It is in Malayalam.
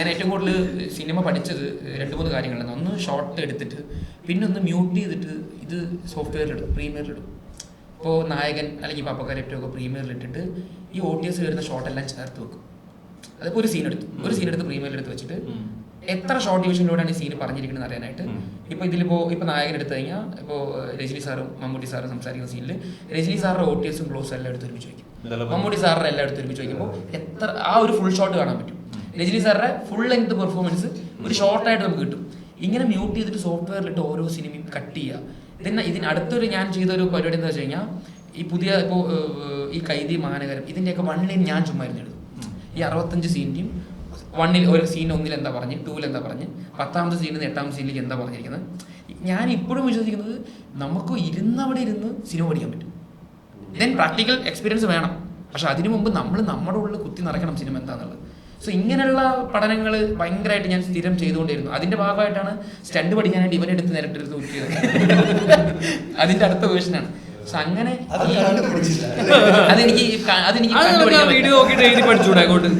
ഞാൻ ഏറ്റവും കൂടുതൽ സിനിമ പഠിച്ചത് 2-3 കാര്യങ്ങളാണ്. ഒന്ന് ഷോർട്ട് എടുത്തിട്ട്, പിന്നെ ഒന്ന് മ്യൂട്ട് ചെയ്തിട്ട് ഇത് സോഫ്റ്റ്വെയറിലിടും, പ്രീമിയറിലിടും. ഇപ്പോൾ നായകൻ അല്ലെങ്കിൽ പാപ്പക്കാരൊക്കെ പ്രീമിയറിലിട്ടിട്ട് ഈ OTS വരുന്ന ഷോട്ടെല്ലാം ചേർത്ത് വെക്കും. അതിപ്പോൾ ഒരു സീൻ എടുത്ത് പ്രീമിയറിലെടുത്ത് വെച്ചിട്ട് എത്ര ഷോർട്ട് ഡിവിഷനിലൂടെയാണ് ഈ സീൻ പറഞ്ഞിരിക്കുന്നത് അറിയാനായിട്ട്. ഇപ്പോൾ ഇപ്പോൾ നായകൻ എടുത്തു കഴിഞ്ഞാൽ ഇപ്പോൾ രജനി സാറും മമ്മൂട്ടി സാറും സംസാരിക്കുന്ന സീനിൽ രജനി സാറിൻ്റെ OTSും ക്ലോസും എല്ലാം എടുത്ത് ഒരുമിച്ച് വയ്ക്കും. മമ്മൂട്ടി സാറിൻ്റെ എല്ലാം എടുത്ത് ഒരുമിച്ച് വയ്ക്കുമ്പോൾ എത്ര ഒരു ഫുൾ ഷോട്ട് കാണാൻ പറ്റും. രജനി സാറിൻ്റെ ഫുൾ ലെങ്ത് പെർഫോമൻസ് ഒരു ഷോർട്ടായിട്ട് നമുക്ക് കിട്ടും. ഇങ്ങനെ മ്യൂട്ട് ചെയ്തിട്ട് സോഫ്റ്റ്വെയറിലിട്ട് ഓരോ സിനിമയും കട്ട് ചെയ്യുക. ഇതിനടുത്തൊരു ഞാൻ ചെയ്തൊരു പരിപാടി എന്താ വെച്ച് കഴിഞ്ഞാൽ, ഈ പുതിയ ഇപ്പോൾ ഈ കൈദി മാനകരം ഇതിൻ്റെയൊക്കെ 1 ലൈൻ ഞാൻ ചുമ്മാ ഇരുന്നെടുക്കും. ഈ 65 സീൻ്റെയും 1 ഒരു സീൻ 1 എന്താ പറഞ്ഞ്, 2 എന്താ പറഞ്ഞ്, 10ാമത്തെ സീനിൽ നിന്ന് 8ാമത്തെ സീനിലേക്ക് എന്താ പറഞ്ഞിരിക്കുന്നത്. ഞാൻ ഇപ്പോഴും വിശ്വസിക്കുന്നത് നമുക്ക് അവിടെ ഇരുന്ന് സിനിമ പഠിക്കാൻ പറ്റും. ദെൻ പ്രാക്ടിക്കൽ എക്സ്പീരിയൻസ് വേണം, പക്ഷെ അതിനു മുമ്പ് നമ്മുടെ ഉള്ളിൽ കുത്തി നിറയ്ക്കണം സിനിമ എന്താണെന്നുള്ളത്. സോ ഇങ്ങനെയുള്ള പഠനങ്ങൾ ഭയങ്കരമായിട്ട് ഞാൻ സ്ഥിരം ചെയ്തുകൊണ്ടിരുന്നു. അതിൻ്റെ ഭാഗമായിട്ടാണ് സ്റ്റണ്ട് പഠിക്കാനായിട്ട് ഇവനെടുത്ത് നേരിട്ടെടുത്ത് ഊറ്റിയത്. അതിൻ്റെ അടുത്ത വേർഷനാണ്. സോ അങ്ങനെ അതെനിക്ക് വീഡിയോ നോക്കിയിട്ട് എഴുതി പഠിച്ചുകൂടെ അങ്ങോട്ട്.